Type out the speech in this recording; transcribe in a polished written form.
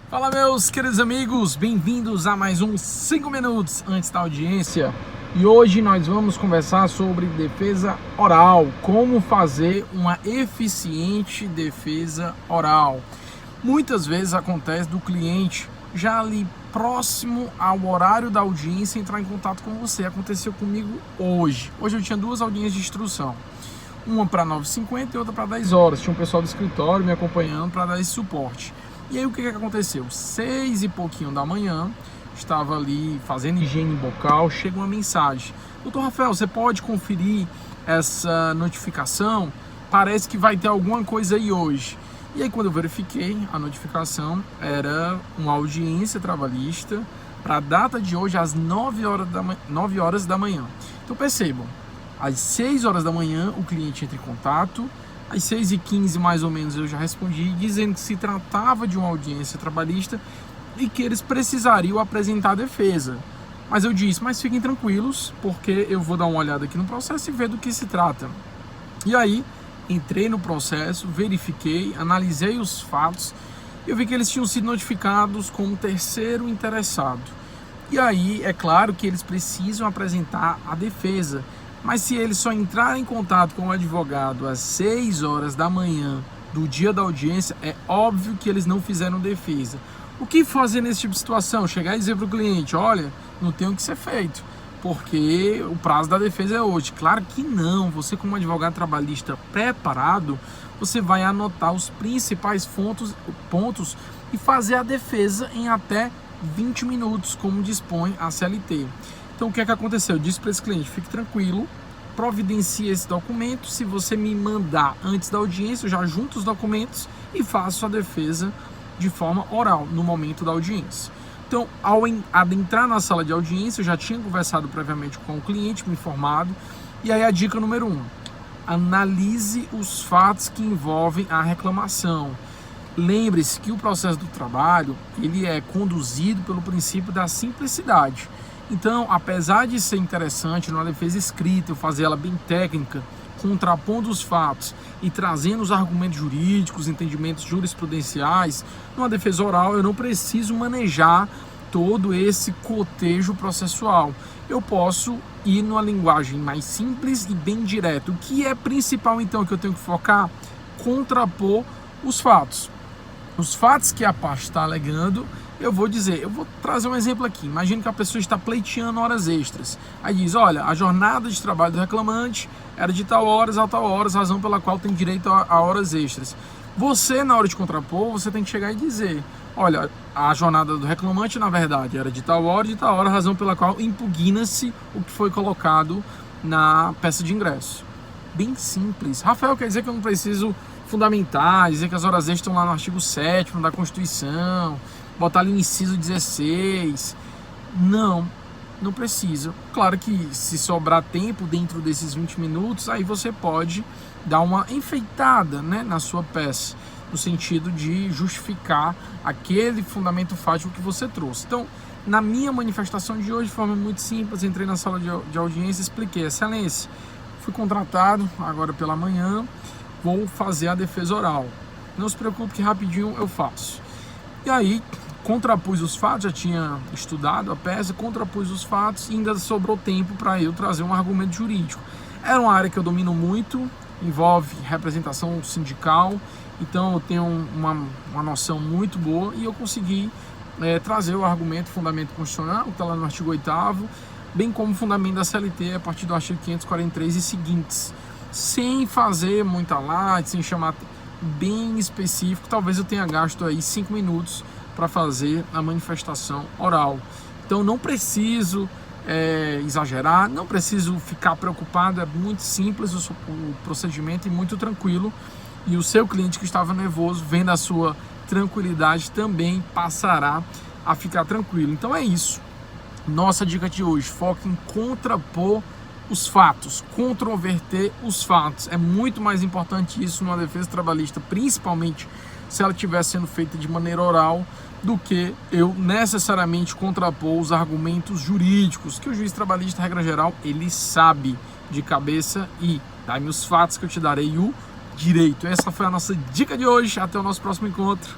Fala, meus queridos amigos, bem-vindos a mais um 5 minutos antes da audiência. E hoje nós vamos conversar sobre defesa oral, como fazer uma eficiente defesa oral. Muitas vezes acontece do cliente já ali próximo ao horário da audiência entrar em contato com você. Aconteceu comigo hoje. Hoje eu tinha duas audiências de instrução. Uma para 9h50 e outra para 10 horas. Tinha um pessoal do escritório me acompanhando para dar esse suporte. E aí o que aconteceu? 6 e pouquinho da manhã, estava ali fazendo higiene bucal, chega uma mensagem: Doutor Rafael, você pode conferir essa notificação? Parece que vai ter alguma coisa aí hoje. E aí quando eu verifiquei, a notificação era uma audiência trabalhista para a data de hoje às 9 horas da manhã. Então percebam, às 6 horas da manhã o cliente entra em contato. Às 6h15 mais ou menos eu já respondi dizendo que se tratava de uma audiência trabalhista e que eles precisariam apresentar a defesa. Mas eu disse, mas fiquem tranquilos, porque eu vou dar uma olhada aqui no processo e ver do que se trata. E aí entrei no processo, verifiquei, analisei os fatos e eu vi que eles tinham sido notificados como terceiro interessado. E aí é claro que eles precisam apresentar a defesa. Mas se eles só entrarem em contato com o advogado às 6 horas da manhã do dia da audiência, é óbvio que eles não fizeram defesa. O que fazer nesse tipo de situação? Chegar e dizer para o cliente, olha, não tem o que ser feito, porque o prazo da defesa é hoje. Claro que não. Você, como advogado trabalhista preparado, você vai anotar os principais pontos e fazer a defesa em até 20 minutos, como dispõe a CLT. Então o que aconteceu? Eu disse para esse cliente, fique tranquilo, providencie esse documento, se você me mandar antes da audiência, eu já junto os documentos e faço a defesa de forma oral, no momento da audiência. Então, ao adentrar na sala de audiência, eu já tinha conversado previamente com o cliente, me informado, e aí a dica número 1, analise os fatos que envolvem a reclamação. Lembre-se que o processo do trabalho, ele é conduzido pelo princípio da simplicidade. Então, apesar de ser interessante numa defesa escrita, eu fazer ela bem técnica, contrapondo os fatos e trazendo os argumentos jurídicos, entendimentos jurisprudenciais, numa defesa oral eu não preciso manejar todo esse cotejo processual. Eu posso ir numa linguagem mais simples e bem direta. O que é principal então que eu tenho que focar? Contrapor os fatos. Os fatos que a parte está alegando, eu vou trazer um exemplo aqui. Imagina que a pessoa está pleiteando horas extras. Aí diz, olha, a jornada de trabalho do reclamante era de tal horas a tal horas, razão pela qual tem direito a horas extras. Você, na hora de contrapor, você tem que chegar e dizer, olha, a jornada do reclamante, na verdade, era de tal hora, razão pela qual impugna-se o que foi colocado na peça de ingresso. Bem simples. Rafael, quer dizer que eu não preciso fundamentar, dizer que as horas extras estão lá no artigo 7º da Constituição, botar ali no inciso 16. Não precisa. Claro que se sobrar tempo dentro desses 20 minutos, aí você pode dar uma enfeitada, né, na sua peça, no sentido de justificar aquele fundamento fático que você trouxe. Então, na minha manifestação de hoje, de forma muito simples, entrei na sala de audiência e expliquei, excelência, fui contratado agora pela manhã, vou fazer a defesa oral. Não se preocupe que rapidinho eu faço. E aí, contrapus os fatos, já tinha estudado a peça, contrapus os fatos e ainda sobrou tempo para eu trazer um argumento jurídico. Era uma área que eu domino muito, envolve representação sindical, então eu tenho uma noção muito boa e eu consegui trazer o argumento, fundamento constitucional, que está lá no artigo 8º, bem como o fundamento da CLT a partir do artigo 543 e seguintes, sem fazer muita alarde, sem chamar, bem específico. Talvez eu tenha gasto aí 5 minutos para fazer a manifestação oral. Então não preciso exagerar, não preciso ficar preocupado, é muito simples o procedimento e muito tranquilo. E o seu cliente que estava nervoso, vendo a sua tranquilidade, também passará a ficar tranquilo. Então é isso. Nossa dica de hoje, foca em contrapor os fatos, controverter os fatos. É muito mais importante isso numa defesa trabalhista, principalmente se ela estiver sendo feita de maneira oral, do que eu necessariamente contrapor os argumentos jurídicos, que o juiz trabalhista, regra geral, ele sabe de cabeça e dá-me os fatos que eu te darei o direito. Essa foi a nossa dica de hoje. Até o nosso próximo encontro.